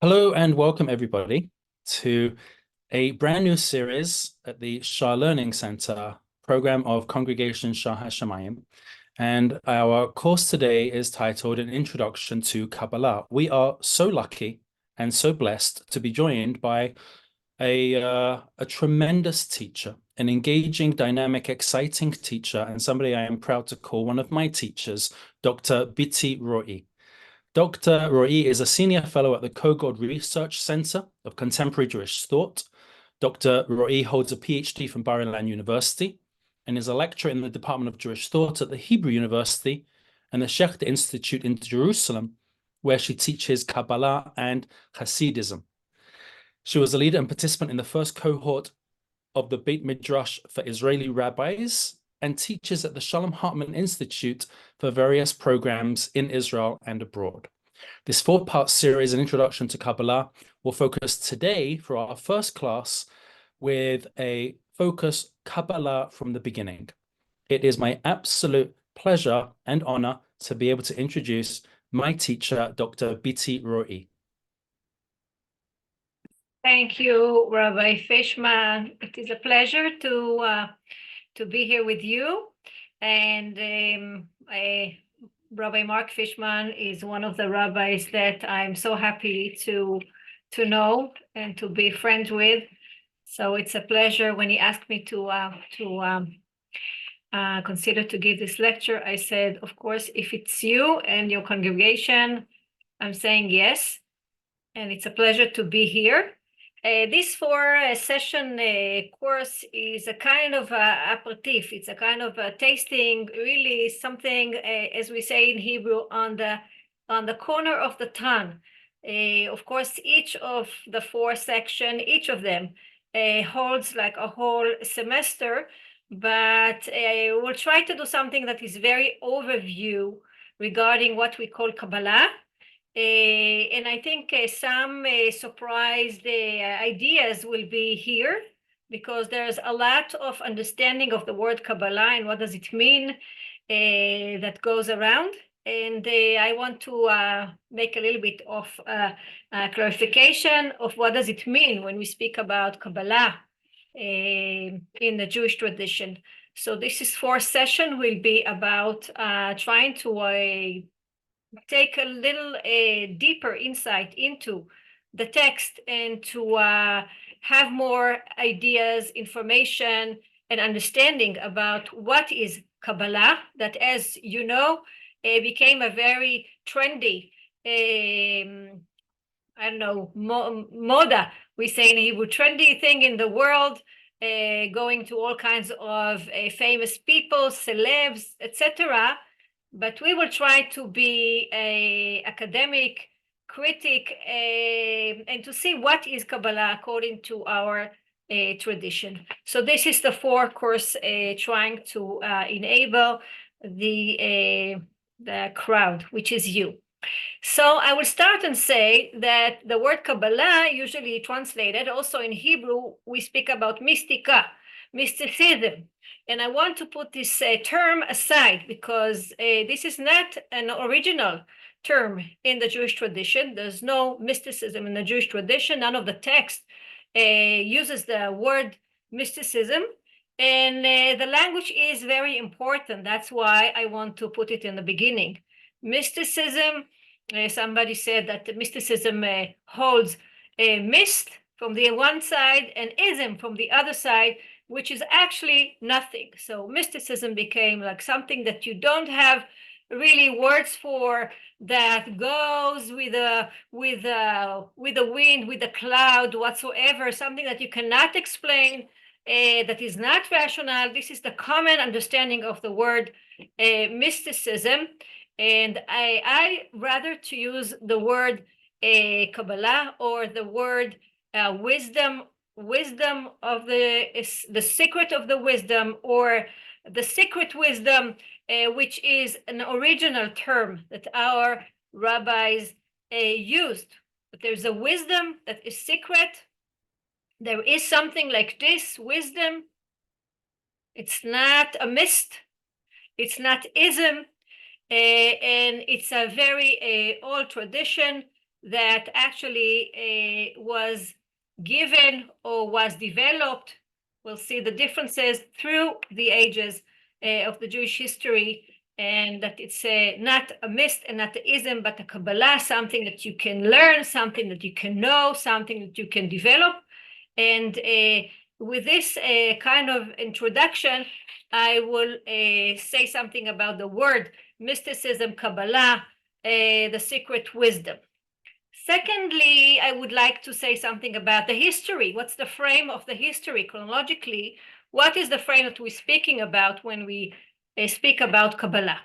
Hello and welcome everybody to a brand new series at the Shah Learning Center program of Congregation Shah HaShamayim. And our course today is titled An Introduction to Kabbalah. We are so lucky and so blessed to be joined by a tremendous teacher, an engaging, dynamic, exciting teacher, and somebody I am proud to call one of my teachers, Dr. Biti Roy. Dr. Roy is a senior fellow at the Kogod Research Center of Contemporary Jewish Thought. Dr. Roy holds a PhD from Bar-Ilan University and is a lecturer in the Department of Jewish Thought at the Hebrew University and the Shechter Institute in Jerusalem, where she teaches Kabbalah and Hasidism. She was a leader and participant in the first cohort of the Beit Midrash for Israeli rabbis and teaches at the Shalom Hartman Institute for various programs in Israel and abroad. This four-part series, An Introduction to Kabbalah, will focus today for our first class with a focus Kabbalah from the beginning. It is my absolute pleasure and honor to be able to introduce my teacher, Dr. Biti Roy. Thank you, Rabbi Fishman. It is a pleasure to be here with you. And Rabbi Mark Fishman is one of the rabbis that I'm so happy to know and to be friends with. So it's a pleasure when he asked me to consider to give this lecture. I said, of course, if it's you and your congregation, I'm saying yes. And it's a pleasure to be here. This four-session course is a kind of aperitif. It's a kind of a tasting, really something, as we say in Hebrew, on the corner of the tongue. Of course, each of the four sections, each of them holds like a whole semester, but we'll try to do something that is very overview regarding what we call Kabbalah. And I think some surprised ideas will be here because there's a lot of understanding of the word Kabbalah and what does it mean that goes around. And I want to make a little bit of clarification of what does it mean when we speak about Kabbalah in the Jewish tradition. So this is fourth session will be about trying to take a little deeper insight into the text and to have more ideas, information, and understanding about what is Kabbalah, that, as you know, became a very trendy, I don't know, moda, we say in Hebrew, trendy thing in the world, going to all kinds of famous people, celebs, etc. But we will try to be a academic critic and to see what is Kabbalah according to our tradition. So this is the four course trying to enable the crowd, which is you. So I will start and say that the word Kabbalah, usually translated, also in Hebrew, we speak about mystica, mysticism. And I want to put this term aside because this is not an original term in the Jewish tradition. There's no mysticism in the Jewish tradition. None of the text uses the word mysticism. And the language is very important. That's why I want to put it in the beginning. Mysticism, somebody said that mysticism holds a mist from the one side and ism from the other side, which is actually nothing. So mysticism became like something that you don't have really words for, that goes with the wind, with the cloud, whatsoever, something that you cannot explain, that is not rational. This is the common understanding of the word mysticism. And I rather to use the word Kabbalah or the word wisdom of the secret of the wisdom, or the secret wisdom, which is an original term that our rabbis used. But there's a wisdom that is secret. There is something like this wisdom. It's not a mist. It's not ism. And it's a very old tradition that actually was given or was developed. We'll see the differences through the ages of the Jewish history, and that it's not a myth and not a ism, but a Kabbalah, something that you can learn, something that you can know, something that you can develop. And with this kind of introduction, I will say something about the word mysticism, Kabbalah, the secret wisdom. Secondly, I would like to say something about the history. What's the frame of the history chronologically? What is the frame that we're speaking about when we speak about Kabbalah?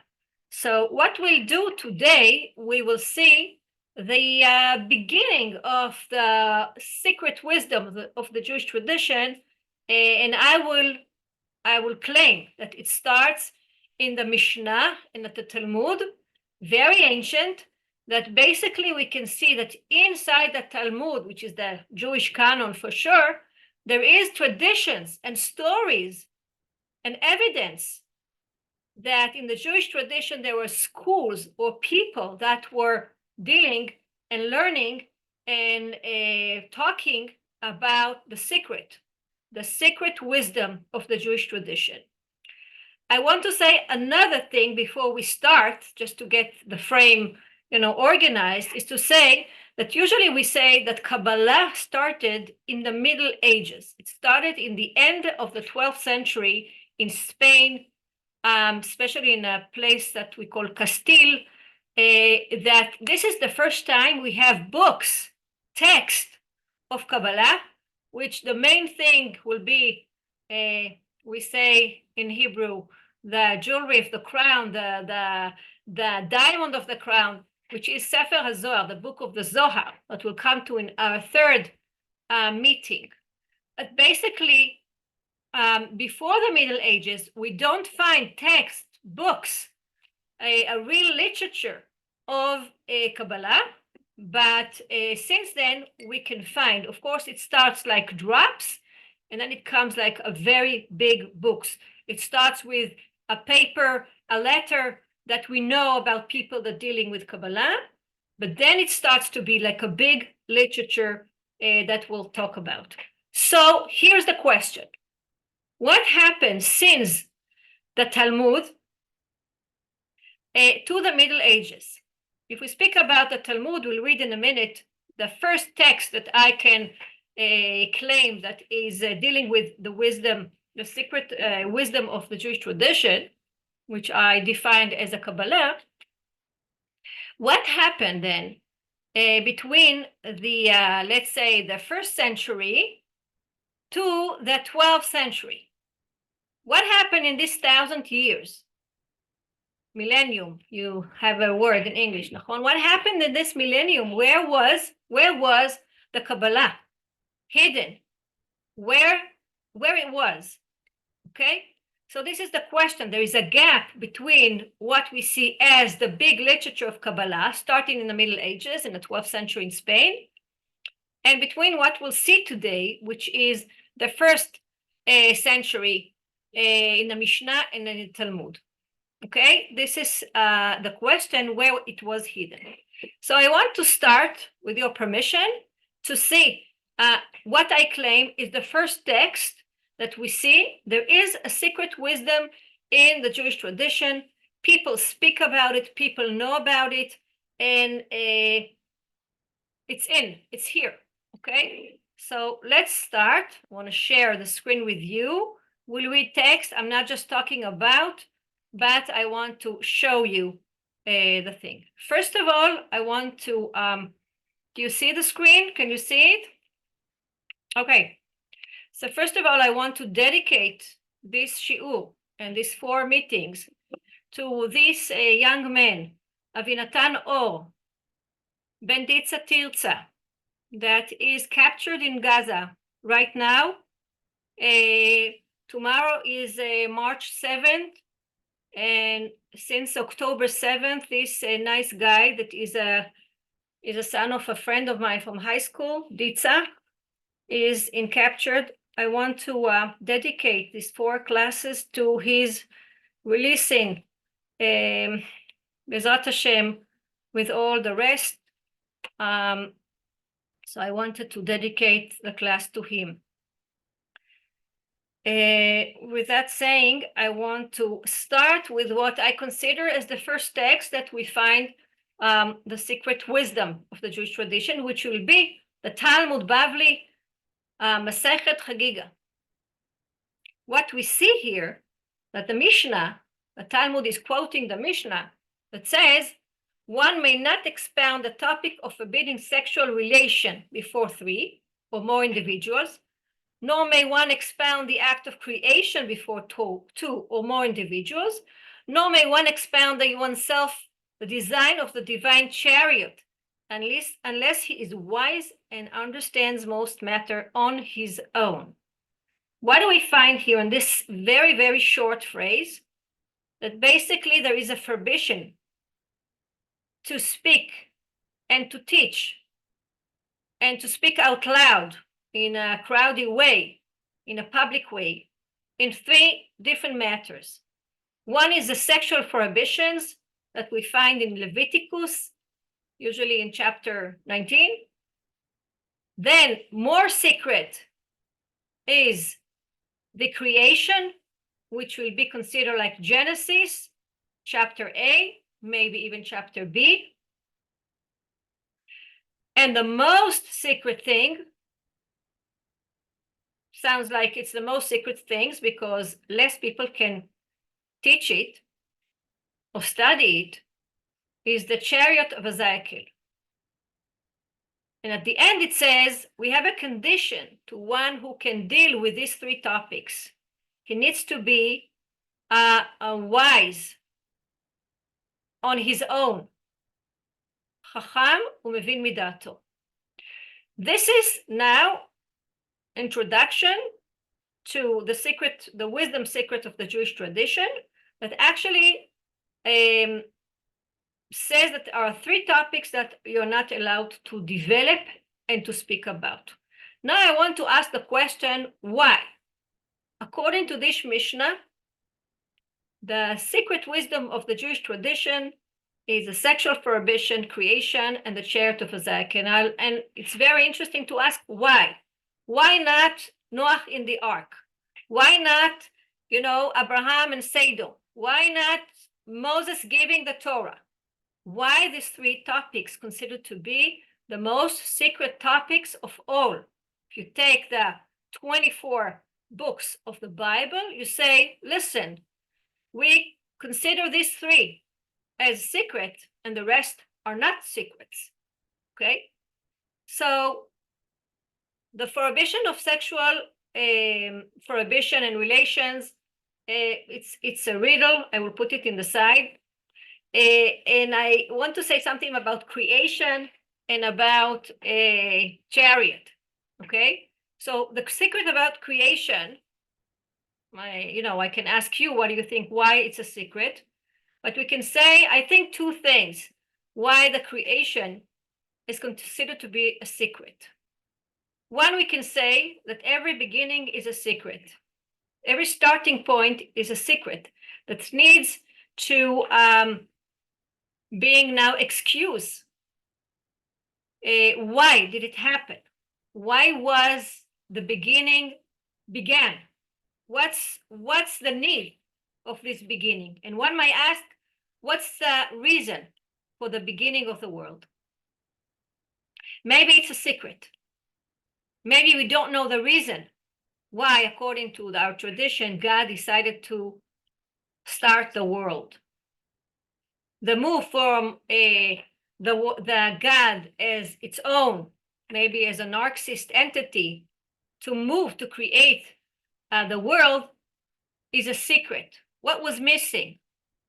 So what we'll do today, we will see the beginning of the secret wisdom of the Jewish tradition, and I will claim that it starts in the Mishnah and at the Talmud, very ancient, that basically we can see that inside the Talmud, which is the Jewish canon for sure, there is traditions and stories and evidence that in the Jewish tradition there were schools or people that were dealing and learning and talking about the secret wisdom of the Jewish tradition. I want to say another thing before we start, just to get the frame, organized, is to say that usually we say that Kabbalah started in the Middle Ages. It started in the end of the 12th century in Spain, especially in a place that we call Castile, that this is the first time we have books, text of Kabbalah, which the main thing will be, we say in Hebrew, the jewelry of the crown, the diamond of the crown, which is Sefer HaZohar, the book of the Zohar, that we'll come to in our third meeting. But basically, before the Middle Ages, we don't find text, books, a real literature of Kabbalah. But since then, we can find, of course, it starts like drops, and then it comes like a very big books. It starts with a paper, a letter that we know about people that are dealing with Kabbalah, but then it starts to be like a big literature that we'll talk about. So here's the question. What happened since the Talmud to the Middle Ages? If we speak about the Talmud, we'll read in a minute the first text that I can claim that is dealing with the wisdom, the secret wisdom of the Jewish tradition, which I defined as a Kabbalah. What happened then between the, let's say, the 1st century to the 12th century? What happened in this 1,000 years? Millennium, you have a word in English, Nachon. What happened in this millennium? Where was the Kabbalah hidden? Where it was? Okay, so this is the question. There is a gap between what we see as the big literature of Kabbalah, starting in the Middle Ages in the 12th century in Spain, and between what we'll see today, which is the 1st century in the Mishnah and in the Talmud. Okay, this is the question where it was hidden. So I want to start, with your permission, to see what I claim is the first text that we see. There is a secret wisdom in the Jewish tradition. People speak about it, people know about it, and it's here, okay? So let's start. I want to share the screen with you. We'll read text. I'm not just talking about, but I want to show you the thing. First of all, I want to, do you see the screen? Can you see it? Okay. So first of all, I want to dedicate this shiur and these 4 meetings to this young man, Avinatan Or, Ben Ditza Tirza, that is captured in Gaza right now. Tomorrow is March 7th. And since October 7th, this nice guy that is a son of a friend of mine from high school, Ditza, is captured. I want to dedicate these 4 classes to his releasing, Bezrat Hashem, with all the rest. So I wanted to dedicate the class to him. With that saying, I want to start with what I consider as the first text that we find the secret wisdom of the Jewish tradition, which will be the Talmud Bavli Masechet Chagiga. What we see here, that the Mishnah, the Talmud is quoting the Mishnah that says, one may not expound the topic of forbidding sexual relation before 3 or more individuals, nor may one expound the act of creation before two or more individuals, nor may one expound oneself the design of the divine chariot, unless he is wise and understands most matter on his own. What do we find here in this very, very short phrase? That basically there is a prohibition to speak and to teach and to speak out loud in a crowded way, in a public way, in 3 different matters. One is the sexual prohibitions that we find in Leviticus, usually in chapter 19. Then more secret is the creation, which will be considered like Genesis, chapter A, maybe even chapter B. And the most secret thing, sounds like it's the most secret things because less people can teach it or study it, is the chariot of Ezekiel. And at the end it says, we have a condition to one who can deal with these 3 topics. He needs to be wise on his own. Chacham umevin midato. This is now introduction to the wisdom secret of the Jewish tradition that actually says that there are 3 topics that you're not allowed to develop and to speak about. Now I want to ask the question, why? According to this Mishnah, the secret wisdom of the Jewish tradition is the sexual prohibition, creation, and the chariot of Ezekiel. And it's very interesting to ask why. Why not Noach in the ark? Why not, Abraham and Sodom? Why not Moses giving the Torah? Why these 3 topics considered to be the most secret topics of all? If you take the 24 books of the Bible, you say, listen, we consider these 3 as secret and the rest are not secrets, okay? So the prohibition of sexual prohibition and relations, it's a riddle. I will put it in the side. And I want to say something about creation and about a chariot, okay? So the secret about creation, I can ask you, what do you think, why it's a secret? But we can say, I think 2 things, why the creation is considered to be a secret. One, we can say that every beginning is a secret. Every starting point is a secret that needs to being now excused. Why did it happen? Why was the beginning began? What's the need of this beginning? And one might ask, what's the reason for the beginning of the world? Maybe it's a secret. Maybe we don't know the reason why, according to our tradition, God decided to start the world. The move from the God as its own, maybe as a narcissist entity, to move to create the world is a secret. What was missing?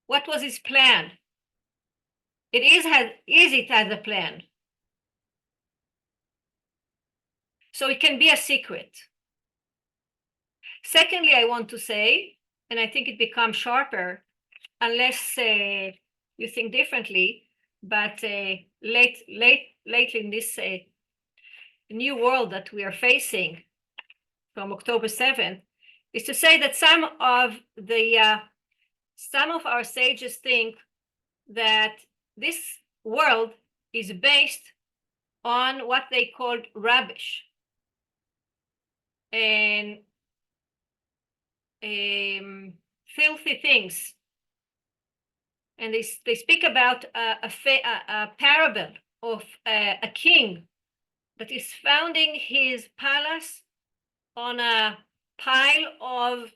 What was his plan? Is it as a plan? So it can be a secret. Secondly, I want to say, and I think it becomes sharper, unless you think differently, but lately in this new world that we are facing from October 7th, is to say that some of our sages think that this world is based on what they called rubbish and filthy things. And they speak about a parable of a king that is founding his palace on a pile of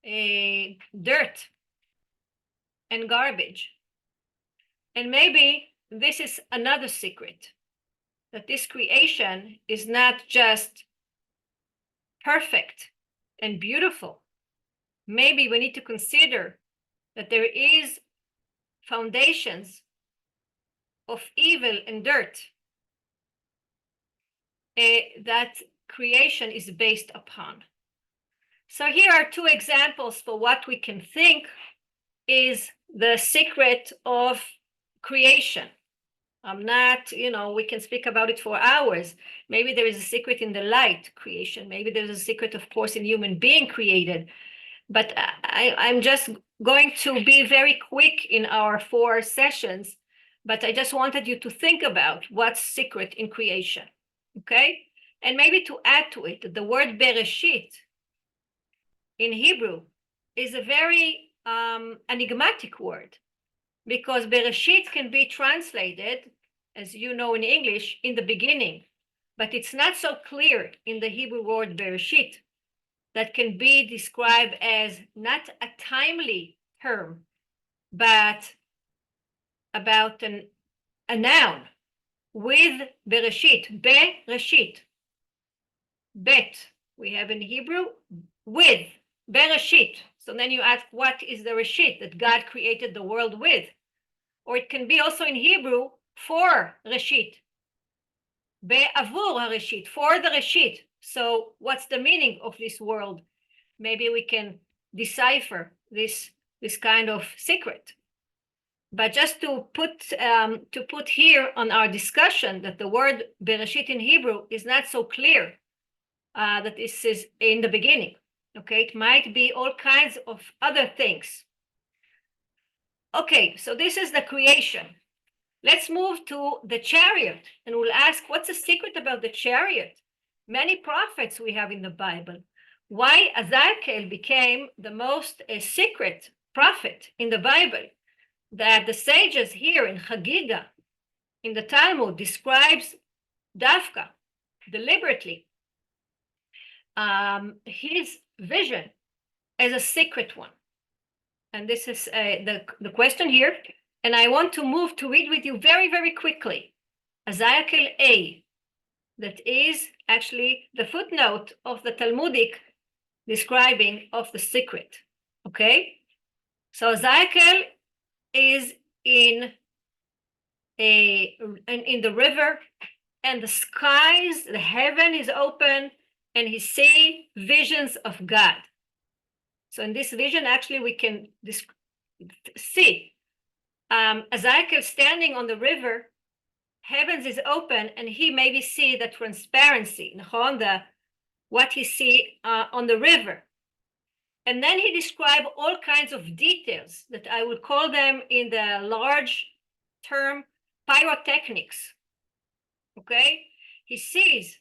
dirt and garbage. And maybe this is another secret, that this creation is not just perfect and beautiful. Maybe we need to consider that there is foundations of evil and dirt that creation is based upon. So here are two examples for what we can think is the secret of creation. I'm not, we can speak about it for hours. Maybe there is a secret in the light creation. Maybe there's a secret, of course, in human being created. But I'm just going to be very quick in our 4 sessions. But I just wanted you to think about what's secret in creation, okay? And maybe to add to it, the word Bereshit in Hebrew is a very enigmatic word, because Bereshit can be translated, as you know in English, in the beginning, but it's not so clear in the Hebrew word Bereshit that can be described as not a timely term, but about a noun with Bereshit, Bereshit, bet, we have in Hebrew, with, Bereshit. So then you ask, what is the Reshit that God created the world with? Or it can be also in Hebrew, for Reshit, Be'avur HaReshit, for the Reshit. So what's the meaning of this world? Maybe we can decipher this kind of secret. But just to put here on our discussion that the word Bereshit in Hebrew is not so clear, that this is in the beginning. Okay, it might be all kinds of other things. Okay, so this is the creation. Let's move to the chariot, and we'll ask, what's the secret about the chariot? Many prophets we have in the Bible. Why Ezekiel became the most secret prophet in the Bible, that the sages here in Chagiga, in the Talmud, describes Dafka, deliberately, his vision as a secret one. And this is the question here. And I want to move to read with you very, very quickly. Ezekiel A, that is actually the footnote of the Talmudic describing of the secret. Okay? So Ezekiel is in the river, and the skies, the heaven is open, and he see visions of God. So in this vision, actually, we can see Ezekiel standing on the river, heavens is open, and he maybe see the transparency, what he see on the river. And then he described all kinds of details that I would call them in the large term pyrotechnics. Okay, he sees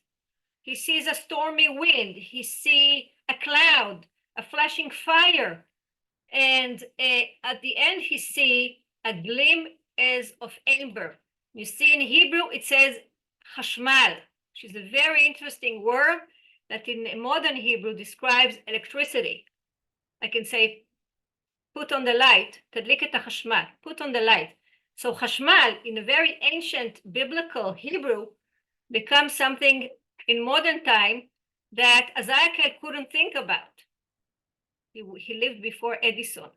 a stormy wind, he sees a cloud, a flashing fire, and at the end he sees a gleam as of amber. You see in Hebrew it says chashmal, which is a very interesting word that in modern Hebrew describes electricity. I can say, put on the light, tadlik et hachashmal, put on the light. So chashmal in a very ancient biblical Hebrew becomes something in modern time that Ezekiel couldn't think about. He lived before Edison.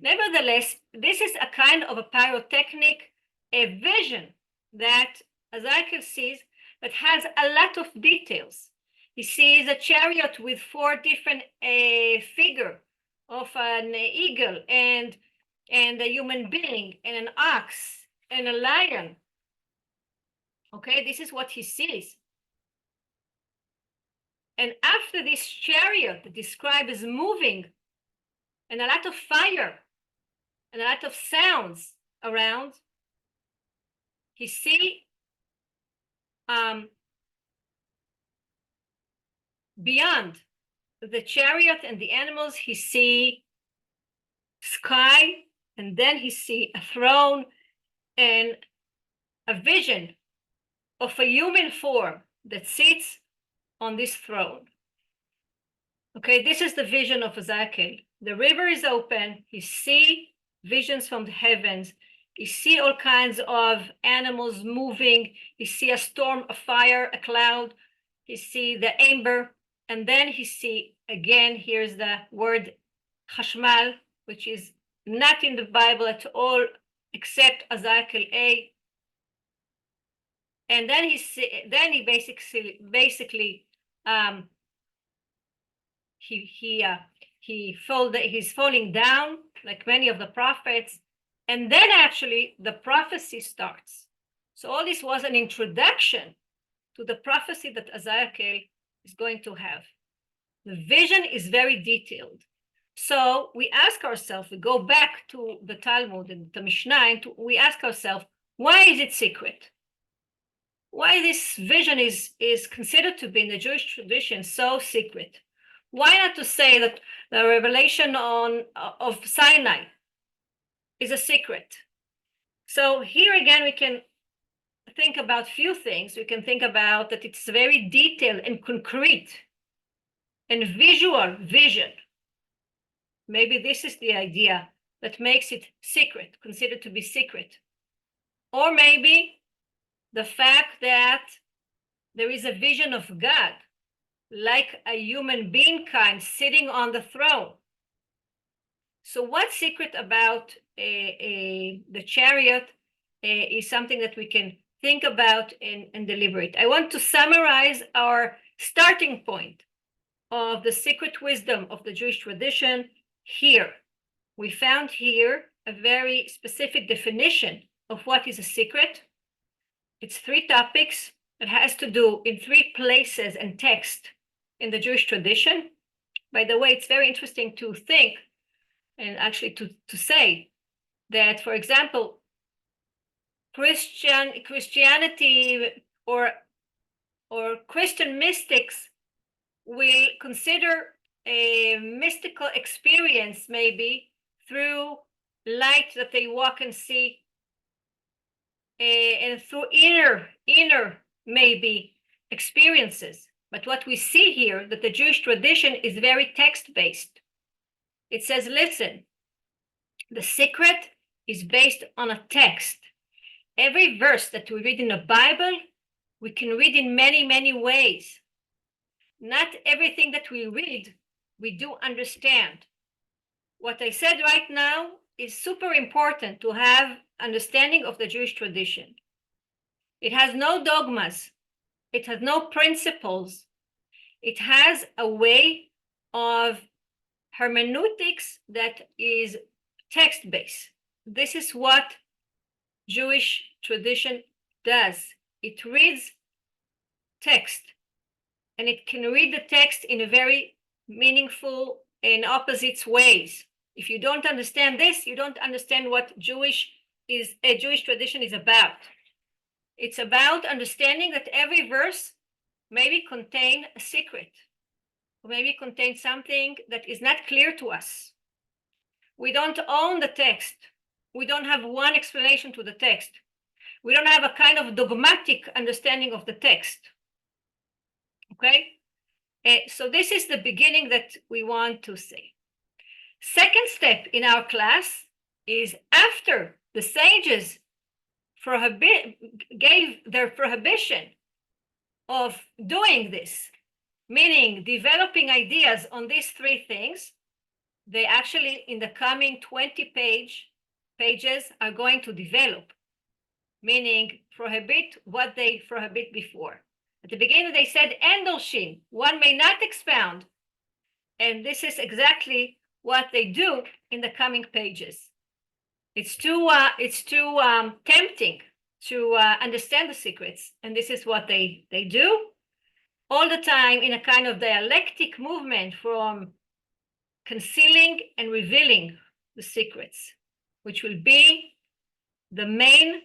Nevertheless, this is a kind of a pyrotechnic, a vision that Ezekiel sees that has a lot of details. He sees a chariot with 4 different figures of an eagle and a human being and an ox and a lion. Okay, this is what he sees. And after this chariot described as moving and a lot of fire and a lot of sounds around, he see beyond the chariot and the animals, he see sky, and then he see a throne and a vision of a human form that sits on this throne. Okay, this is the vision of Ezekiel. The river is open. He see visions from the heavens. He see all kinds of animals moving. He see a storm, a fire, a cloud. He see the amber. And then he see, again, here's the word chashmal, which is not in the Bible at all, except Ezekiel A. And then he basically he's falling down like many of the prophets, and then actually the prophecy starts. So all this was an introduction to the prophecy that Ezekiel is going to have. The vision is very detailed. So we ask ourselves, we go back to the Talmud and the Mishnah, and we ask ourselves, why is it secret? Why this vision is considered to be in the Jewish tradition so secret? Why not to say that the revelation of Sinai is a secret? So here again, we can think about few things. We can think about that it's very detailed and concrete and visual vision. Maybe this is the idea that makes it secret, considered to be secret. Or maybe the fact that there is a vision of God, like a human being kind sitting on the throne. So what's secret about the chariot is something that we can think about and deliberate. I want to summarize our starting point of the secret wisdom of the Jewish tradition here. We found here a very specific definition of what is a secret. It's 3 topics. It has to do in 3 places and text in the Jewish tradition. By the way, it's very interesting to think and actually to say that, for example, Christianity or Christian mystics will consider a mystical experience maybe through light that they walk and see, and through inner maybe experiences. But what we see here, that the Jewish tradition is very text-based. It says, listen, the secret is based on a text. Every verse that we read in the Bible, we can read in many, many ways. Not everything that we read, we do understand. What I said right now is super important to have understanding of the Jewish tradition. It has no dogmas. It has no principles. It has a way of hermeneutics that is text-based. This is what Jewish tradition does. It reads text, and it can read the text in a very meaningful and opposite ways. If you don't understand this, you don't understand what Jewish tradition is about. It's about understanding that every verse maybe contain a secret, or maybe contain something that is not clear to us. We don't own the text. We don't have one explanation to the text. We don't have a kind of dogmatic understanding of the text. Okay? So this is the beginning that we want to say. Second step in our class is after the sages gave their prohibition of doing this, meaning developing ideas on these 3 things, they actually in the coming 20 pages are going to develop, meaning prohibit what they prohibit before. At the beginning, they said, endolshin, one may not expound. And this is exactly what they do in the coming pages. It's too tempting to understand the secrets. And this is what they do all the time in a kind of dialectic movement from concealing and revealing the secrets, which will be the main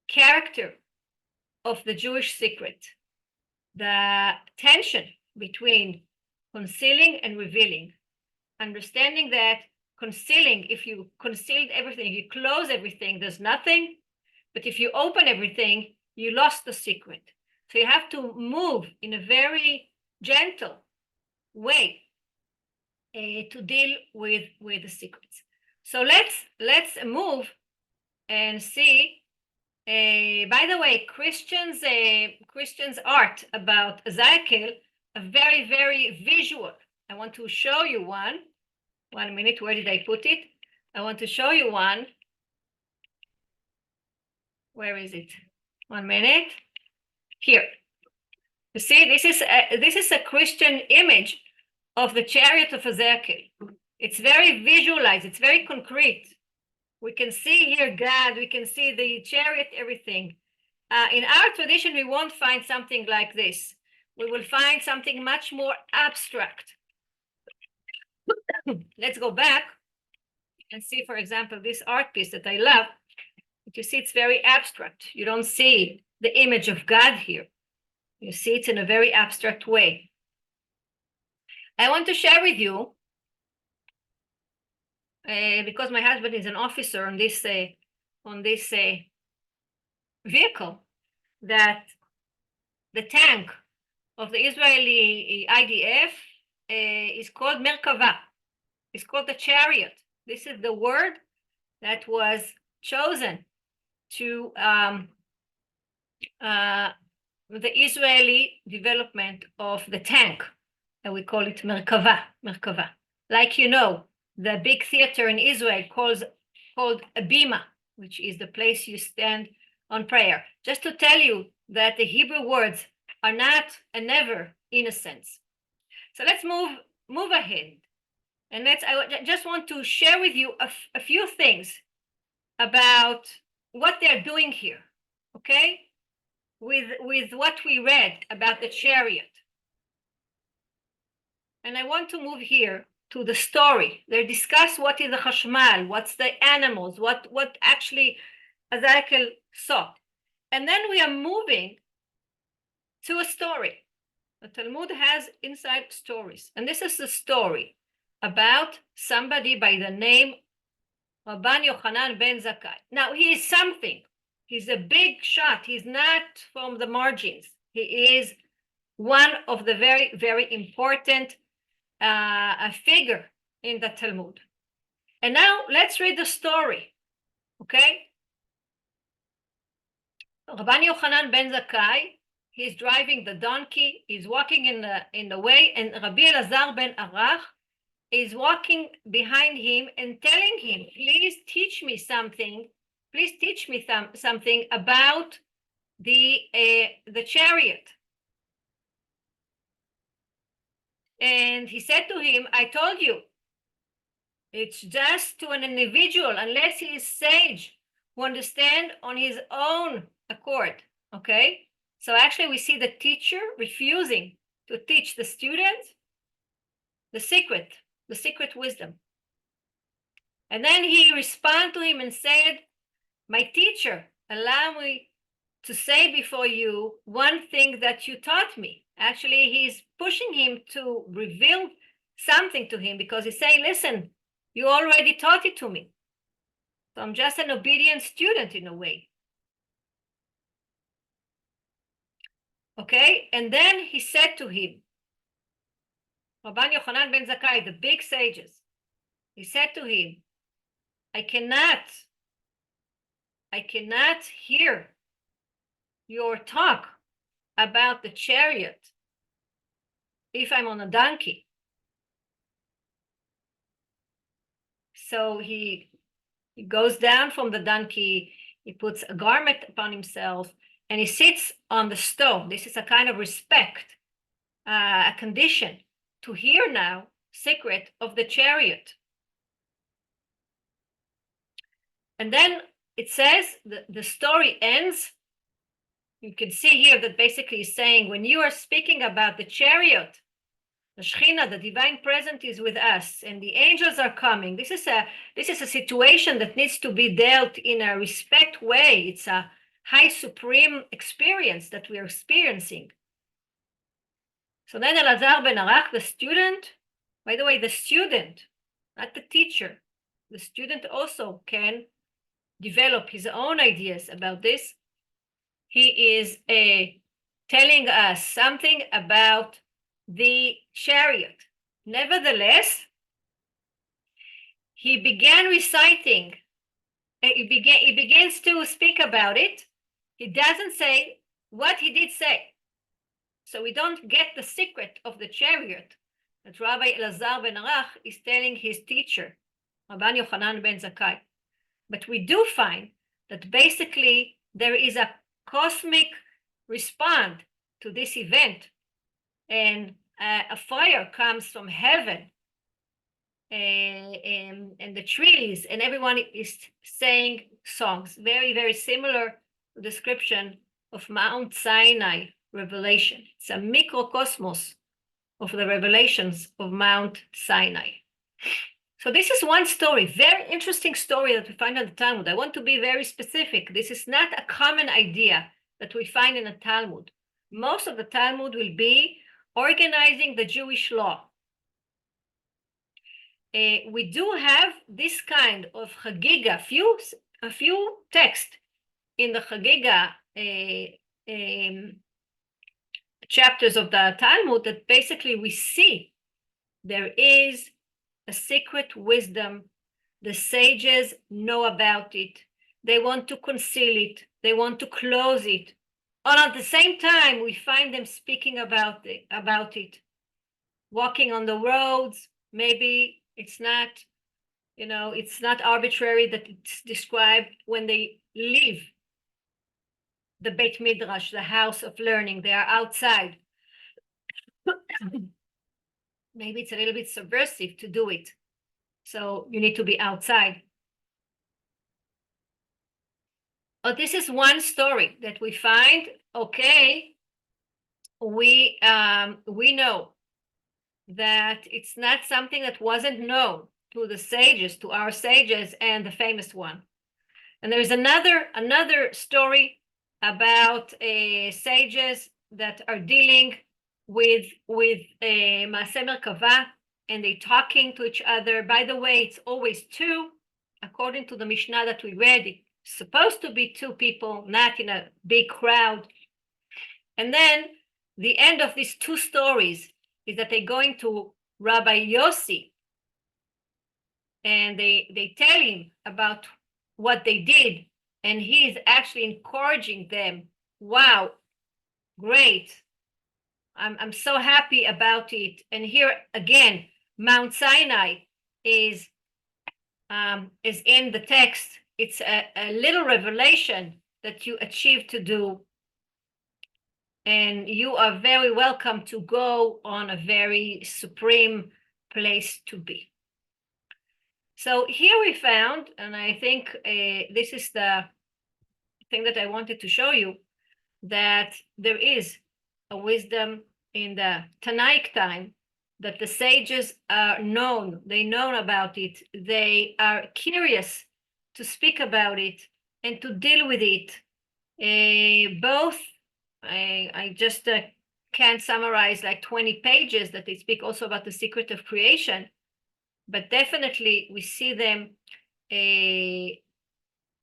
character of the Jewish secret, the tension between concealing and revealing, understanding that concealing, if you concealed everything, you close everything, there's nothing. But if you open everything, you lost the secret. So you have to move in a very gentle way to deal with the secrets. So let's move and see. By the way, Christians art about Ezekiel are very, very visual. I want to show you one. 1 minute, where did I put it? I want to show you one. Where is it? 1 minute. Here. You see, this is a Christian image of the chariot of Ezekiel. It's very visualized. It's very concrete. We can see here God. We can see the chariot, everything. In our tradition, we won't find something like this. We will find something much more abstract. Let's go back and see, for example, this art piece that I love. But you see, it's very abstract. You don't see the image of God here. You see it in a very abstract way. I want to share with you, because my husband is an officer on this vehicle, that the tank of the Israeli IDF is called Merkava. It's called the chariot. This is the word that was chosen to the Israeli development of the tank, and we call it Merkava. Merkava. Like you know, the big theater in Israel called a bima, which is the place you stand on prayer. Just to tell you that the Hebrew words are not and never innocence. So let's move ahead, and I just want to share with you a few things about what they're doing here, okay? With what we read about the chariot. And I want to move here to the story. They discuss what is the chashmal, what's the animals, what actually Ezekiel saw. And then we are moving to a story. The Talmud has inside stories. And this is the story about somebody by the name Rabban Yochanan ben Zakkai. Now, he is something. He's a big shot. He's not from the margins. He is one of the very, very important figure in the Talmud. And now let's read the story, okay? Rabban Yochanan ben Zakkai, he's driving the donkey. He's walking in the way, and Rabbi Elazar ben Arach is walking behind him and telling him, please teach me something. Please teach me something about the chariot. And he said to him, I told you, it's just to an individual, unless he is sage, who understand on his own accord, okay? So actually we see the teacher refusing to teach the student the secret wisdom. And then he responded to him and said, my teacher, allow me to say before you one thing that you taught me. Actually, he's pushing him to reveal something to him because he's saying, listen, you already taught it to me. So I'm just an obedient student in a way. Okay, and then he said to him, Rabban Yochanan ben Zakkai, the big sages, he said to him, I cannot hear your talk about the chariot if I'm on a donkey. So he goes down from the donkey, he puts a garment upon himself, and he sits on the stone. This is a kind of respect, a condition to hear now secret of the chariot. And then it says, the story ends. You can see here that basically is saying, when you are speaking about the chariot, the Shekhinah, the divine presence is with us, and the angels are coming. This is a situation that needs to be dealt in a respect way. It's a high supreme experience that we are experiencing. So then Elazar ben Arach, the student, by the way, the student, not the teacher, the student also can develop his own ideas about this. He is telling us something about the chariot. Nevertheless, he began reciting. He begins to speak about it. He doesn't say what he did say. So we don't get the secret of the chariot that Rabbi Elazar ben Arach is telling his teacher, Rabban Yochanan ben Zakkai. But we do find that basically there is a cosmic response to this event, and a fire comes from heaven, and the trees, and everyone is saying songs. Very, very similar description of Mount Sinai revelation. It's a microcosmos of the revelations of Mount Sinai. So this is one story, very interesting story that we find in the Talmud. I want to be very specific. This is not a common idea that we find in the Talmud. Most of the Talmud will be organizing the Jewish law. We do have this kind of Chagiga, a few texts in the Chagiga chapters of the Talmud that basically we see there is a secret wisdom. The sages know about it. They want to conceal it. They want to close it. And at the same time, we find them speaking about it. Walking on the roads, maybe it's not, it's not arbitrary that it's described when they leave the Beit Midrash, the house of learning. They are outside. Maybe it's a little bit subversive to do it. So you need to be outside. Oh, this is one story that we find. Okay, we know that it's not something that wasn't known to the sages, to our sages, and the famous one. And there's another story about sages that are dealing with Maaseh Merkava, and they talking to each other. By the way, it's always two, according to the Mishnah that we read. It's supposed to be two people, not in a big crowd. And then the end of these two stories is that they're going to Rabbi Yossi, and they tell him about what they did, and he is actually encouraging them. Wow, great. I'm so happy about it. And here again, Mount Sinai is in the text. It's a little revelation that you achieve to do. And you are very welcome to go on a very supreme place to be. So here we found, and I think this is the thing that I wanted to show you, that there is a wisdom in the Tanaic time, that the sages are known, they know about it, they are curious to speak about it and to deal with it. Both, I just can't summarize like 20 pages that they speak also about the secret of creation, but definitely we see them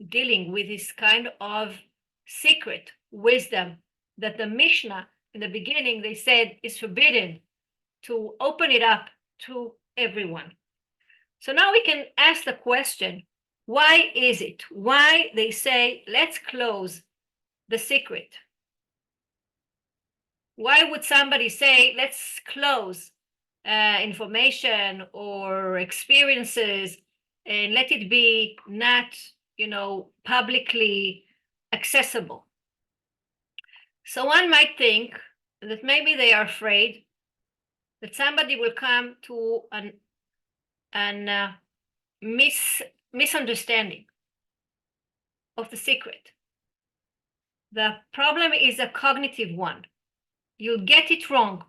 dealing with this kind of secret wisdom that the Mishnah in the beginning, they said, is forbidden to open it up to everyone. So now we can ask the question, why is it? Why they say, let's close the secret? Why would somebody say, let's close information or experiences and let it be not, publicly accessible? So one might think that maybe they are afraid that somebody will come to an misunderstanding of the secret. The problem is a cognitive one. You'll get it wrong.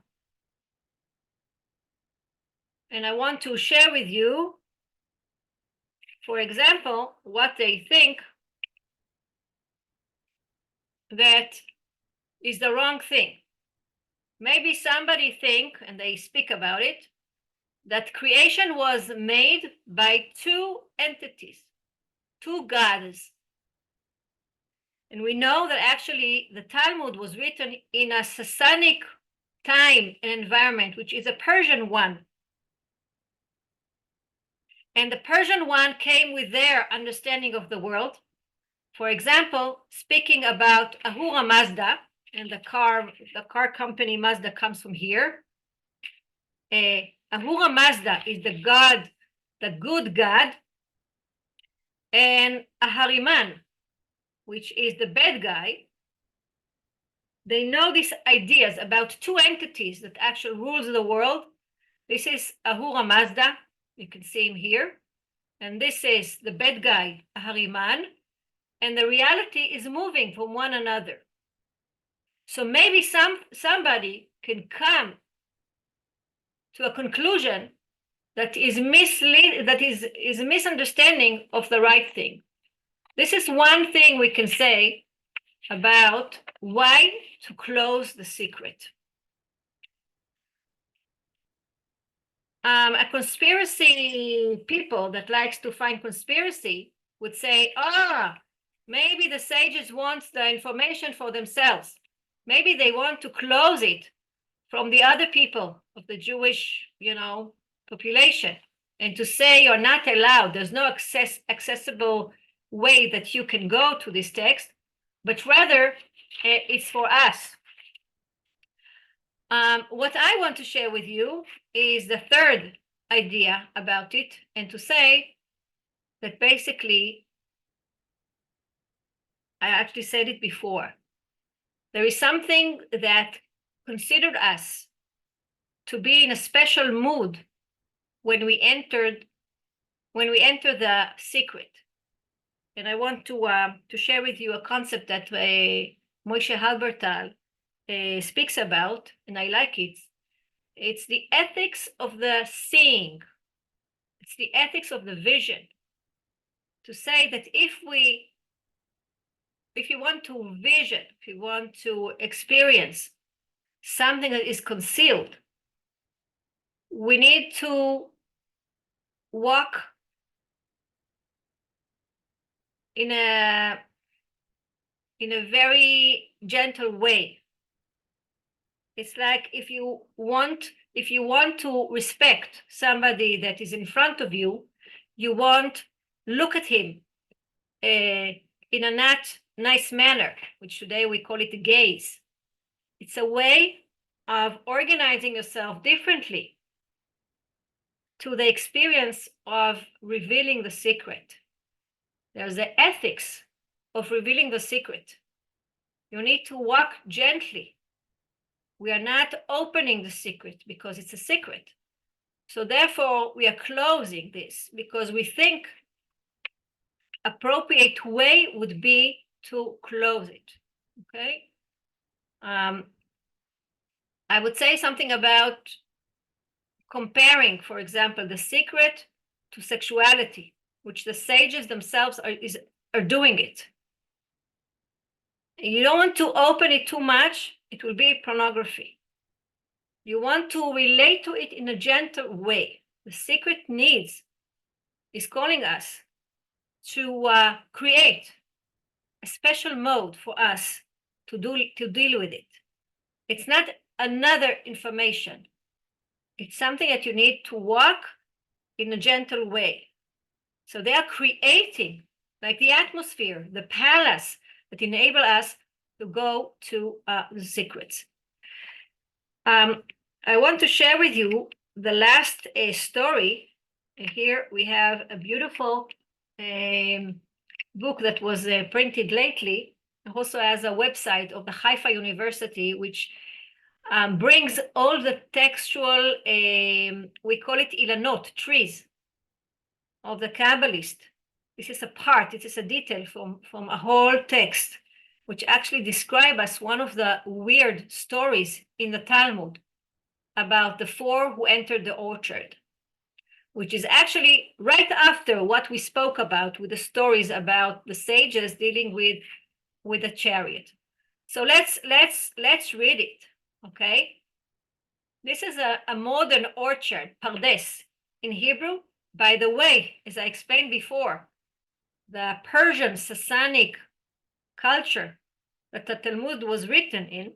And I want to share with you, for example, what they think that is the wrong thing. Maybe somebody think, and they speak about it, that creation was made by two entities, two gods. And we know that actually the Talmud was written in a Sasanic time and environment, which is a Persian one. And the Persian one came with their understanding of the world. For example, speaking about Ahura Mazda, and the car company Mazda comes from here. Ahura Mazda is the god, the good god, and Ahariman, which is the bad guy. They know these ideas about two entities that actually rules the world. This is Ahura Mazda, you can see him here. And this is the bad guy, Ahariman. And the reality is moving from one another. So maybe somebody can come to a conclusion that is is a misunderstanding of the right thing. This is one thing we can say about why to close the secret. A conspiracy people that likes to find conspiracy would say, maybe the sages want the information for themselves. Maybe they want to close it from the other people of the Jewish, population, and to say you're not allowed. There's no accessible way that you can go to this text, but rather it's for us. What I want to share with you is the third idea about it, and to say that basically, I actually said it before, there is something that considered us to be in a special mood when we enter the secret. And I want to share with you a concept that Moshe Halbertal speaks about, and I like it. It's the ethics of the seeing. It's the ethics of the vision. To say that if you want to vision, if you want to experience something that is concealed, we need to walk in a very gentle way. It's like if you want to respect somebody that is in front of you, you won't look at him in a not nice manner, which today we call it a gaze. It's a way of organizing yourself differently to the experience of revealing the secret. There's the ethics of revealing the secret. You need to walk gently. We are not opening the secret because it's a secret. So therefore, we are closing this because we think appropriate way would be to close it. Okay? I would say something about comparing, for example, the secret to sexuality, which the sages themselves are doing it. You don't want to open it too much, it will be pornography. You want to relate to it in a gentle way. The secret is calling us to create a special mode for us to deal with it. It's not another information. It's something that you need to walk in a gentle way. So they are creating like the atmosphere, the palace that enable us to go to the secrets. I want to share with you the last story. Here we have a beautiful book that was printed lately. It also has a website of the Haifa University, which brings all the textual, we call it ilanot, trees, of the Kabbalist. This is a part, it is a detail from a whole text, which actually describe us one of the weird stories in the Talmud about the four who entered the orchard, which is actually right after what we spoke about with the stories about the sages dealing with the chariot. So let's read it, okay? This is a modern orchard, pardes, in Hebrew. By the way, as I explained before, the Persian Sasanic culture that the Talmud was written in,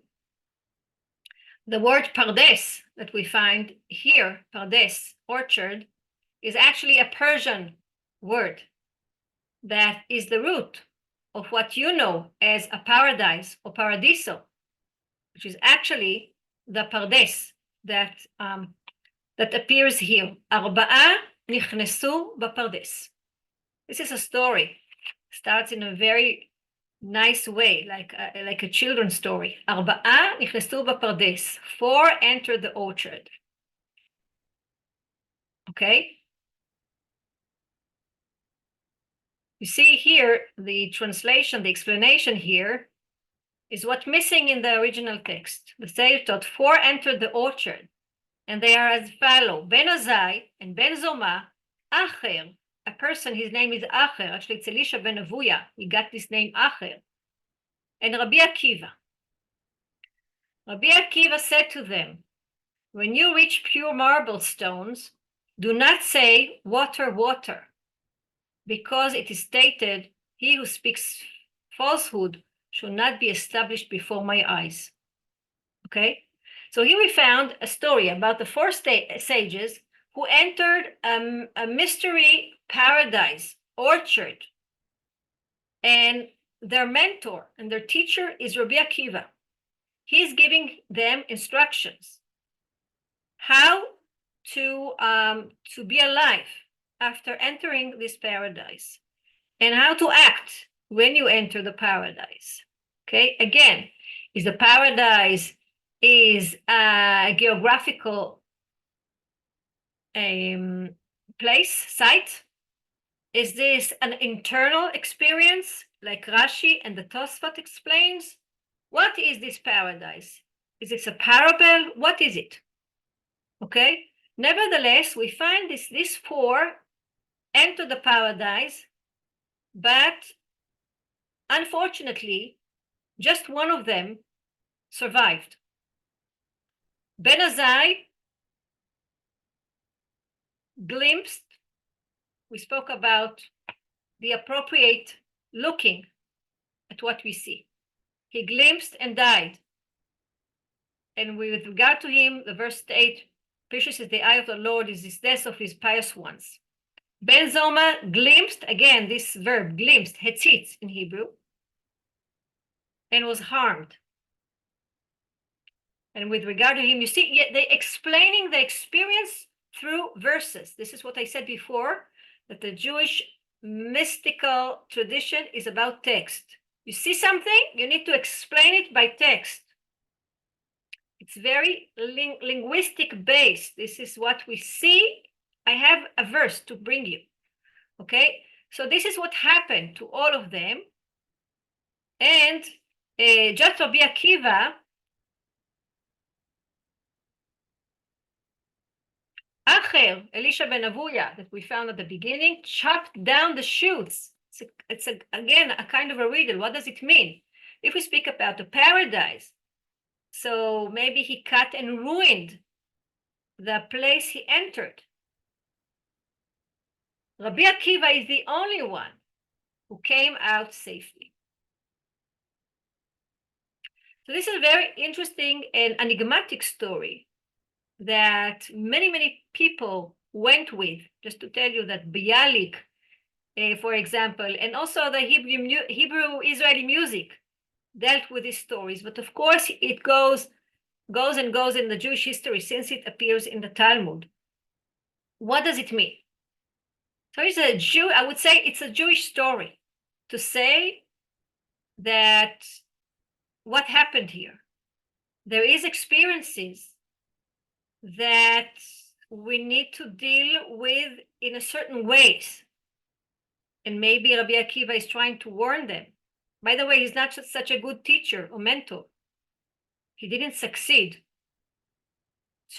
the word pardes that we find here, pardes, orchard, is actually a Persian word that is the root of what you know as a paradise or paradiso, which is actually the pardes that appears here. Arba'a nichnesu b'pardes. This is a story. Starts in a very nice way, like a children's story. Arba'a nichnesu b'pardes. 4 entered the orchard. Okay. You see here the translation, the explanation here is what's missing in the original text. The Seir taught 4 entered the orchard, and they are as follow: Ben Azai and Ben Zoma, Acher, a person, his name is Acher, actually it's Elisha ben Avuya, he got this name Acher, and Rabbi Akiva. Rabbi Akiva said to them, when you reach pure marble stones, do not say water, water, because it is stated, he who speaks falsehood should not be established before my eyes. Okay? So here we found a story about the 4 sages who entered a mystery paradise, orchard. And their mentor and their teacher is Rabbi Akiva. He's giving them instructions how to be alive after entering this paradise and how to act when you enter the paradise. Okay, again, is the paradise is a geographical place, site? Is this an internal experience, like Rashi and the Tosfot explains? What is this paradise? Is it a parable? What is it? Okay. Nevertheless, we find these 4 enter the paradise, but unfortunately, just one of them survived. Ben Azai glimpsed, we spoke about the appropriate looking at what we see. He glimpsed and died. And with regard to him, the verse 8, precious is the eye of the Lord, is this death of his pious ones. Ben Zoma glimpsed, again, this verb, glimpsed, hetzitz in Hebrew, and was harmed. And with regard to him, you see, they explaining the experience through verses. This is what I said before, that the Jewish mystical tradition is about text. You see something, you need to explain it by text. It's very linguistic based. This is what we see. I have a verse to bring you. Okay, so this is what happened to all of them. And just Rabbi Akiva, Acher, Elisha ben Avuya, that we found at the beginning, chopped down the shoots. It's again a kind of a riddle. What does it mean? If we speak about the paradise, so maybe he cut and ruined the place he entered. Rabbi Akiva is the only one who came out safely. So this is a very interesting and enigmatic story that many people went with. Just to tell you that Bialik, for example, and also the Hebrew Israeli music dealt with these stories. But of course, it goes in the Jewish history since it appears in the Talmud. What does it mean? So I would say it's a Jewish story to say that what happened here. There is experiences that we need to deal with in a certain ways. And maybe Rabbi Akiva is trying to warn them. By the way, he's not such a good teacher or mentor. He didn't succeed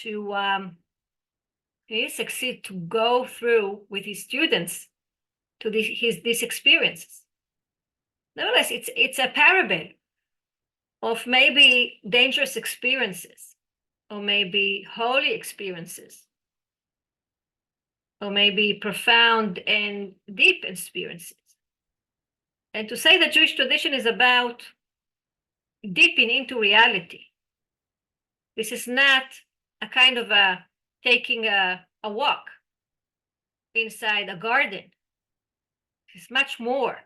to go through with his students to these experiences. Nevertheless, it's a parable. of maybe dangerous experiences, or maybe holy experiences, or maybe profound and deep experiences. And to say that Jewish tradition is about dipping into reality. This is not a kind of taking a walk inside a garden. It's much more.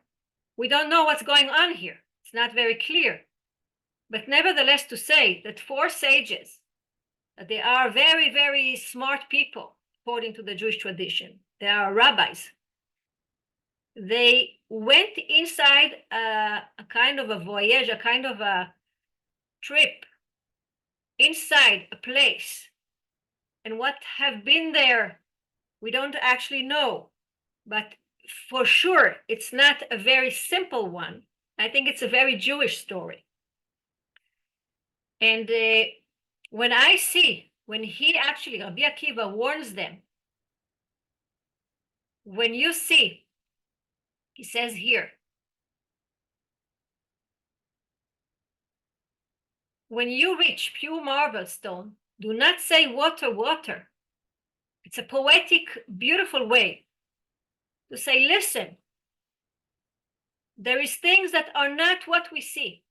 We don't know what's going on here. It's not very clear. But nevertheless, to say that four sages, that they are very, very smart people, according to the Jewish tradition, they are rabbis. They went inside a kind of a voyage, a kind of a trip inside a place. And what have been there, we don't actually know. But for sure, it's not a very simple one. I think it's a very Jewish story. And when I see, when he actually, Rabbi Akiva warns them, when you see, he says here, when you reach pure marble stone, do not say water, water. It's a poetic, beautiful way to say, listen, there is things that are not what we see.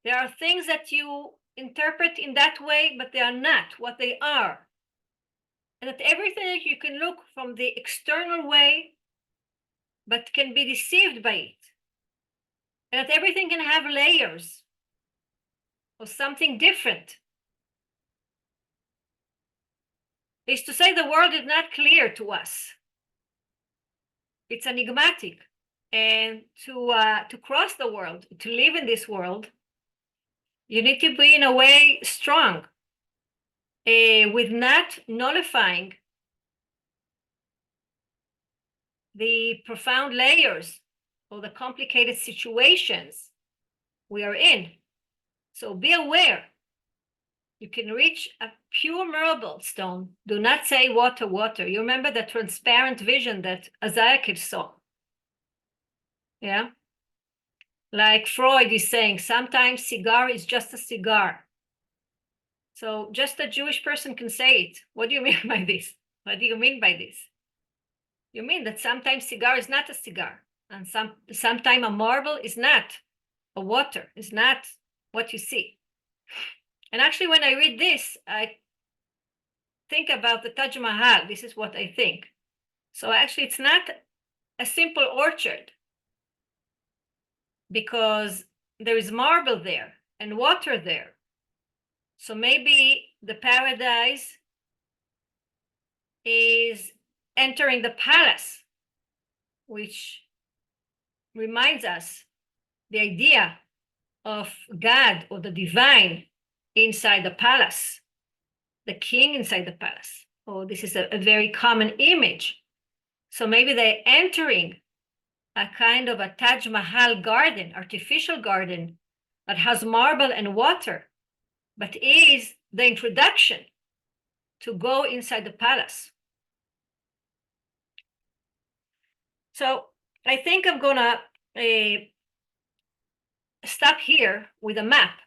There are things that you interpret in that way, but they are not what they are. And that everything you can look from the external way, but can be deceived by it. And that everything can have layers or something different. Is to say the world is not clear to us. It's enigmatic. And to cross the world, to live in this world, you need to be in a way strong, with not nullifying the profound layers or the complicated situations we are in. So be aware. You can reach a pure marble stone. Do not say water, water. You remember the transparent vision that Isaiah saw. Yeah? Like Freud is saying, sometimes cigar is just a cigar. So just a Jewish person can say it. What do you mean by this? What do you mean by this? You mean that sometimes cigar is not a cigar, and sometimes a marble is not a water, is not what you see. And actually, when I read this, I think about the Taj Mahal. This is what I think. So actually, it's not a simple orchard, because there is marble there and water there. So maybe the paradise is entering the palace, which reminds us the idea of God or the divine inside the palace, the king inside the palace. Oh, this is a very common image. So maybe they're entering a kind of a Taj Mahal garden, artificial garden, that has marble and water, but is the introduction to go inside the palace. So I think I'm gonna stop here with a map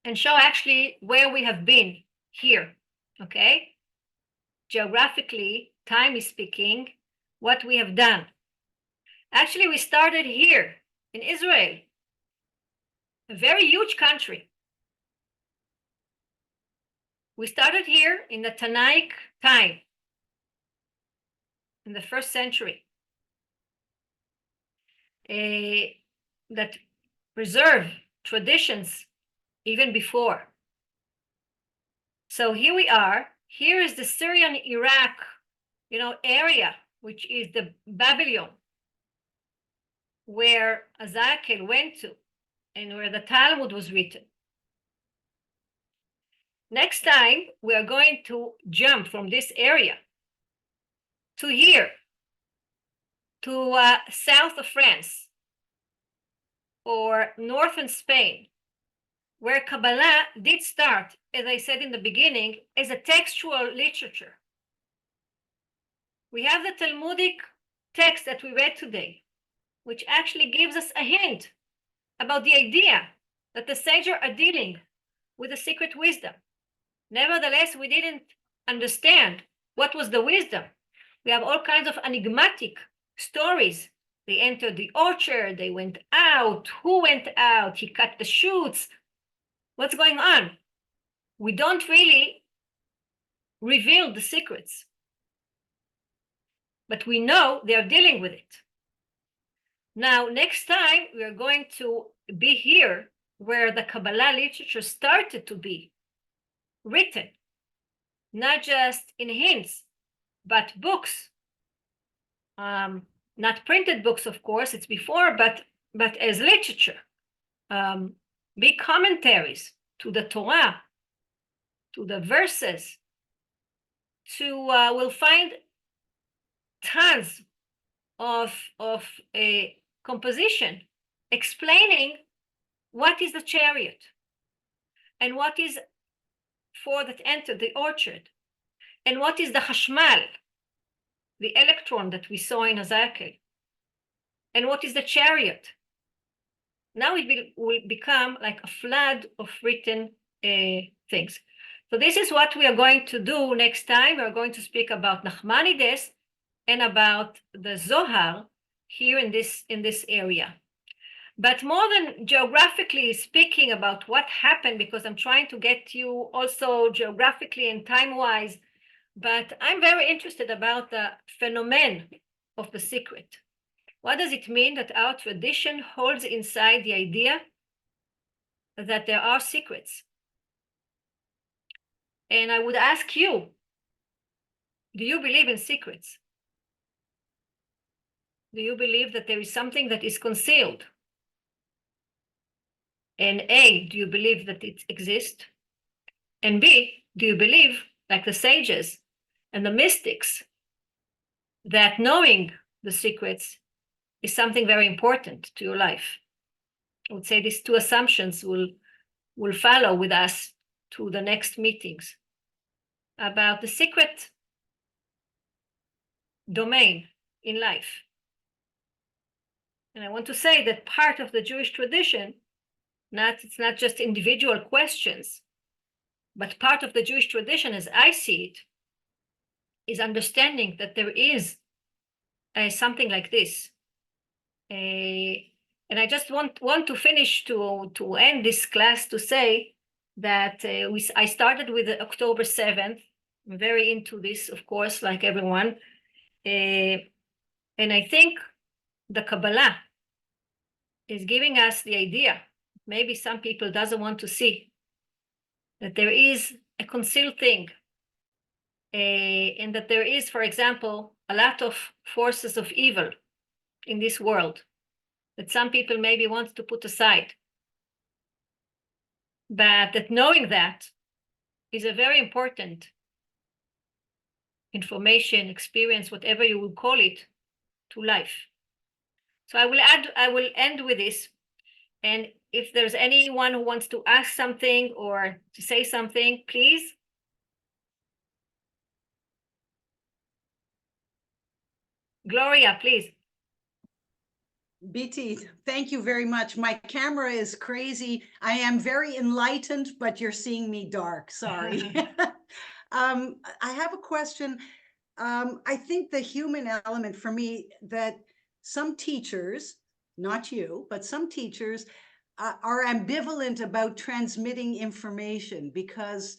and show actually where we have been here, okay? Geographically, time is speaking, what we have done. Actually, we started here in Israel, a very huge country. We started here in the Tanaic time, in the 1st century, that preserve traditions even before. So here we are. Here is the Syrian Iraq, area, which is the Babylon, where Ezekiel went to and where the Talmud was written. Next time, we are going to jump from this area to here, to south of France or northern Spain, where Kabbalah did start, as I said in the beginning, as a textual literature. We have the Talmudic text that we read today, which actually gives us a hint about the idea that the sages are dealing with a secret wisdom. Nevertheless, we didn't understand what was the wisdom. We have all kinds of enigmatic stories. They entered the orchard, they went out, who went out, he cut the shoots. What's going on? We don't really reveal the secrets, but we know they are dealing with it. Now, next time, we are going to be here where the Kabbalah literature started to be written, not just in hints, but books. Not printed books, of course, it's before, but as literature. Big commentaries to the Torah, to the verses, we'll find tons of a composition explaining what is the chariot and what is for that entered the orchard and what is the hashmal, the electron that we saw in Ezekiel, and what is the chariot. Now it will become like a flood of written things. So this is what we are going to do next time. We are going to speak about Nachmanides and about the Zohar here in this area. But more than geographically speaking about what happened, because I'm trying to get you also geographically and time-wise, but I'm very interested about the phenomenon of the secret. What does it mean that our tradition holds inside the idea that there are secrets? And I would ask you, do you believe in secrets? Do you believe that there is something that is concealed? And A, do you believe that it exists? And B, do you believe, like the sages and the mystics, that knowing the secrets is something very important to your life? I would say these two assumptions will follow with us to the next meetings about the secret domain in life. And I want to say that part of the Jewish tradition, it's not just individual questions, but part of the Jewish tradition, as I see it, is understanding that there is something like this. And I just want to finish to end this class to say that I started with October 7th. I'm very into this, of course, like everyone. And I think the Kabbalah is giving us the idea, maybe some people doesn't want to see, that there is a concealed thing. And that there is, for example, a lot of forces of evil in this world that some people maybe want to put aside. But that knowing that is a very important information, experience, whatever you will call it, to life. So I will end with this. And if there's anyone who wants to ask something or to say something, please. Gloria, please. BT, thank you very much. My camera is crazy. I am very enlightened, but you're seeing me dark. Sorry. I have a question. I think the human element for me, that some teachers, not you, but some teachers are ambivalent about transmitting information, because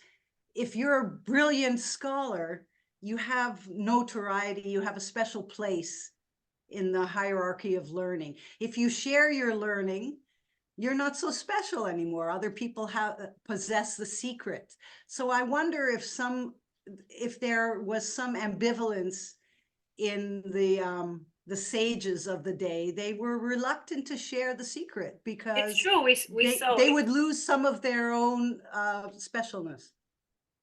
if you're a brilliant scholar, you have notoriety, you have a special place in the hierarchy of learning. If you share your learning, you're not so special anymore. Other people possess the secret. So I wonder if there was some ambivalence in the sages of the day. They were reluctant to share the secret because it's true. They would lose some of their own specialness.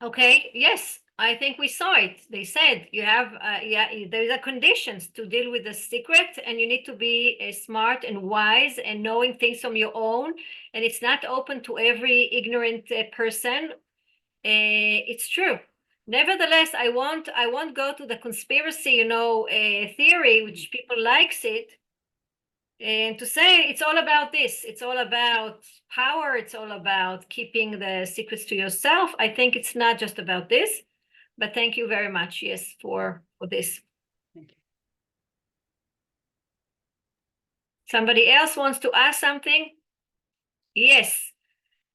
Okay, yes, I think we saw it. They said you have, there are conditions to deal with the secret, and you need to be smart and wise and knowing things from your own. And it's not open to every ignorant person. It's true. Nevertheless, I won't go to the conspiracy, theory, which people likes it. And to say it's all about this, it's all about power, it's all about keeping the secrets to yourself. I think it's not just about this, but thank you very much, yes, for this. Thank you. Somebody else wants to ask something? Yes,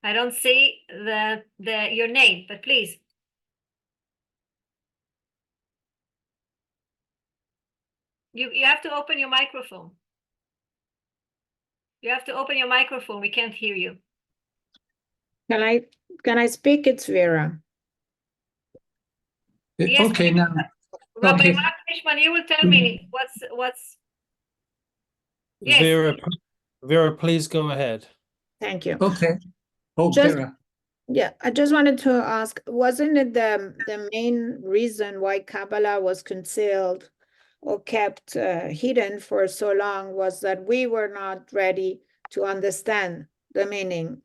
I don't see your name, but please. You have to open your microphone. You have to open your microphone. We can't hear you. Can I speak? It's Vera. Yes, Okay, now, Rabbi okay. Mark Fishman, you will tell me what's. Yes. Vera, please go ahead. Thank you. Okay. Oh, Just- Vera. Yeah, I just wanted to ask, wasn't it the main reason why Kabbalah was concealed or kept hidden for so long was that we were not ready to understand the meaning,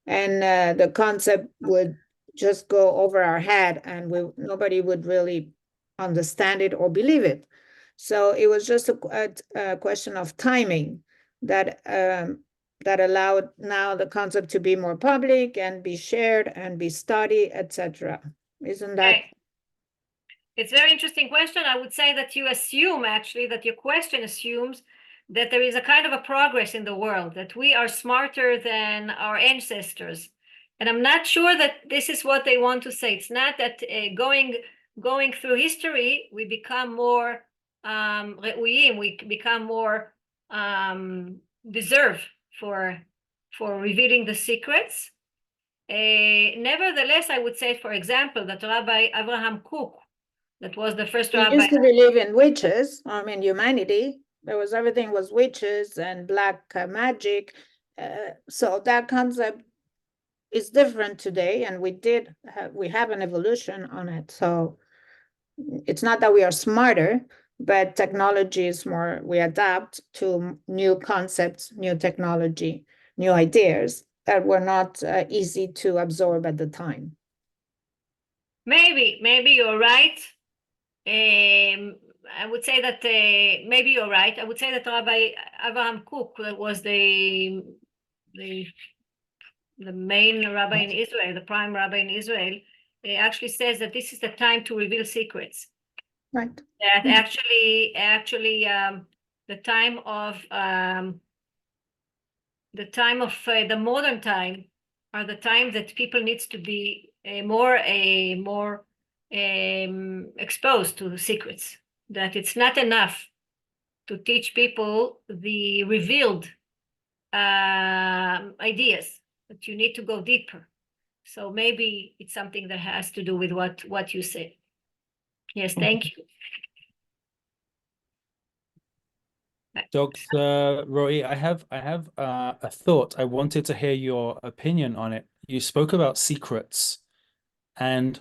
and the concept would just go over our head, and nobody would really understand it or believe it. So it was just a question of timing that that allowed now the concept to be more public and be shared and be studied, etc. Isn't that? Okay. It's a very interesting question. I would say that you assume actually that your question assumes that there is a kind of a progress in the world, that we are smarter than our ancestors. And I'm not sure that this is what they want to say. It's not that going through history, we become more re'uyim, we become more deserve for revealing the secrets. Nevertheless, I would say, for example, that Rabbi Abraham Kook, that was the first We rabbi. used to believe in witches. I mean, humanity. There was everything was witches and black magic. So that concept is different today, and we have an evolution on it. So it's not that we are smarter, but technology is more. We adapt to new concepts, new technology, new ideas that were not easy to absorb at the time. Maybe you're right. I would say that maybe you're right. I would say that Rabbi Abraham Kook was the main rabbi in Israel, the prime rabbi in Israel. Actually says that this is the time to reveal secrets. Right. That actually, the time of the modern time are the time that people needs to be more exposed to the secrets. That it's not enough to teach people the revealed ideas, but you need to go deeper. So maybe it's something that has to do with what you said. Yes, thank you. Dr. Roy, I have a thought. I wanted to hear your opinion on it. You spoke about secrets, and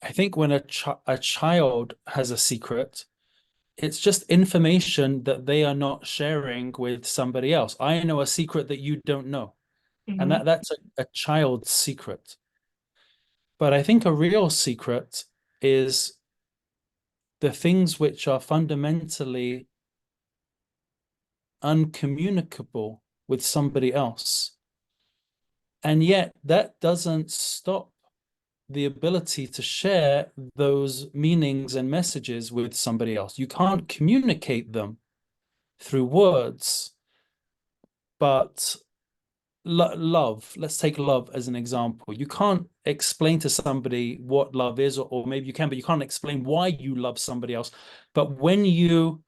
I think when a child has a secret, it's just information that they are not sharing with somebody else. I know a secret that you don't know, and that's a child's secret. But I think a real secret is the things which are fundamentally uncommunicable with somebody else. And yet that doesn't stop the ability to share those meanings and messages with somebody else. You can't communicate them through words, but love, let's take love as an example. You can't explain to somebody what love is, or maybe you can, but you can't explain why you love somebody else. But when you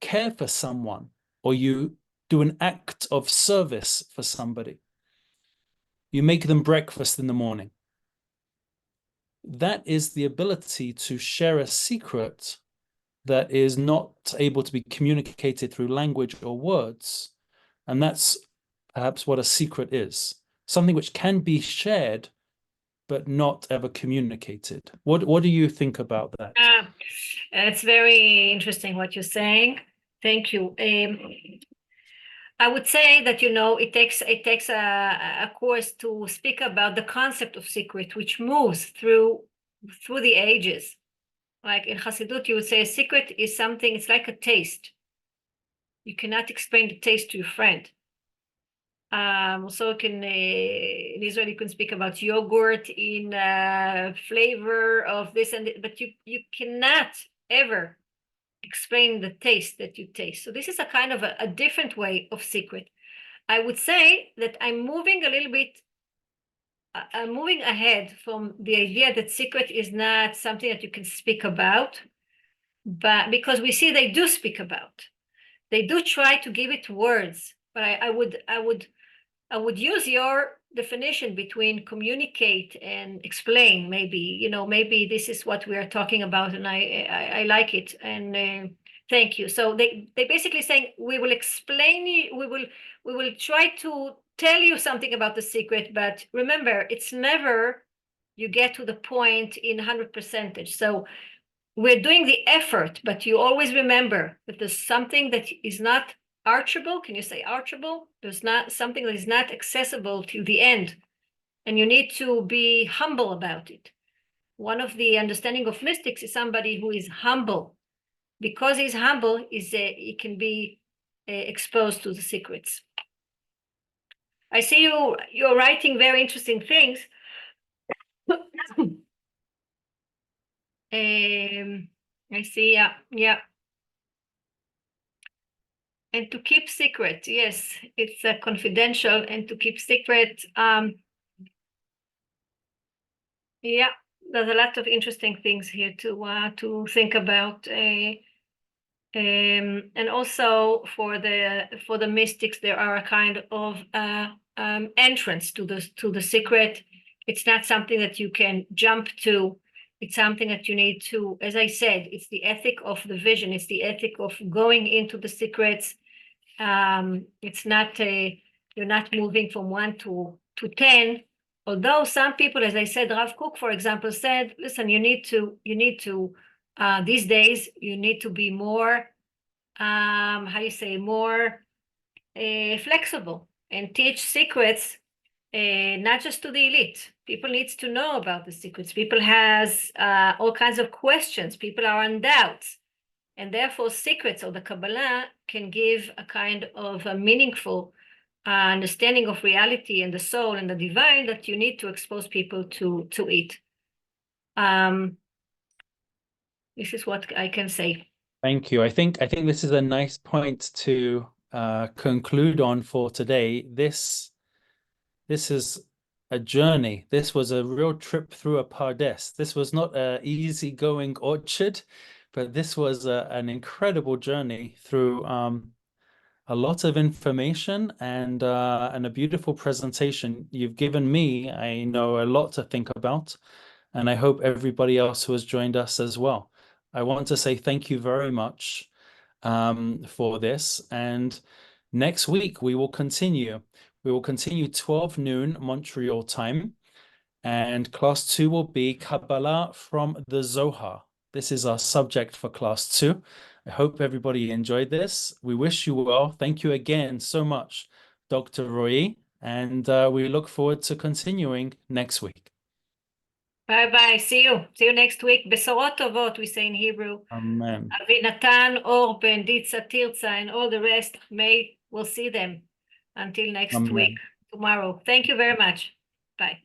care for someone, or you do an act of service for somebody, you make them breakfast in the morning, that is the ability to share a secret that is not able to be communicated through language or words. And that's perhaps what a secret is, something which can be shared but not ever communicated. What do you think about that? It's very interesting what you're saying. Thank you. I would say that, it takes a course to speak about the concept of secret, which moves through the ages. Like in Hasidut, you would say a secret is something, it's like a taste. You cannot explain the taste to your friend. Also in Israel, you can speak about yogurt in flavor of this and but you cannot ever explain the taste that you taste. So this is a kind of a different way of secret. I would say that I'm moving a little bit, I'm moving ahead from the idea that secret is not something that you can speak about, but because we see they do speak about, they do try to give it words. But I would use your definition between communicate and explain. Maybe, maybe this is what we are talking about, and I like it. And thank you. So they basically saying we will explain you, we will try to tell you something about the secret, but remember, it's never you get to the point in 100%. So we're doing the effort, but you always remember that there's something that is not archable. Can you say archable? There's not something that is not accessible to the end, and you need to be humble about it. One of the understanding of mystics is somebody who is humble. Because he's humble, he can be exposed to the secrets. I see you're writing very interesting things. I see, yeah. And to keep secret, yes, it's confidential, and to keep secret. Yeah, there's a lot of interesting things here to think about. And also for the mystics, there are a kind of entrance to the secret. It's not something that you can jump to. It's something that you need to, as I said, it's the ethic of the vision. It's the ethic of going into the secrets. It's not you're not moving from 1 to 10. Although some people, as I said, Rav Kook, for example, said, listen, you need to these days, you need to be more, more flexible and teach secrets, not just to the elite. People needs to know about the secrets. People has all kinds of questions. People are in doubts. And therefore, secrets or the Kabbalah can give a kind of a meaningful understanding of reality and the soul and the divine that you need to expose people to it. This is what I can say. Thank you. I think this is a nice point to conclude on for today. This is a journey. This was a real trip through a pardes. This was not an easygoing orchard, but this was an incredible journey through a lot of information and a beautiful presentation. You've given me, I know, a lot to think about, and I hope everybody else who has joined us as well. I want to say thank you very much for this. And next week we will continue. We will continue 12 noon Montreal time, and class 2 will be Kabbalah from the Zohar. This is our subject for class 2. I hope everybody enjoyed this. We wish you well. Thank you again so much, Dr. Roy, and we look forward to continuing next week. Bye-bye. See you next week. Besorot tovot, we say in Hebrew. Amen. Avinatan, Or, Ben, Ditza, Tirza, and all the rest. We'll see them until next Amen. week, tomorrow. Thank you very much. Bye.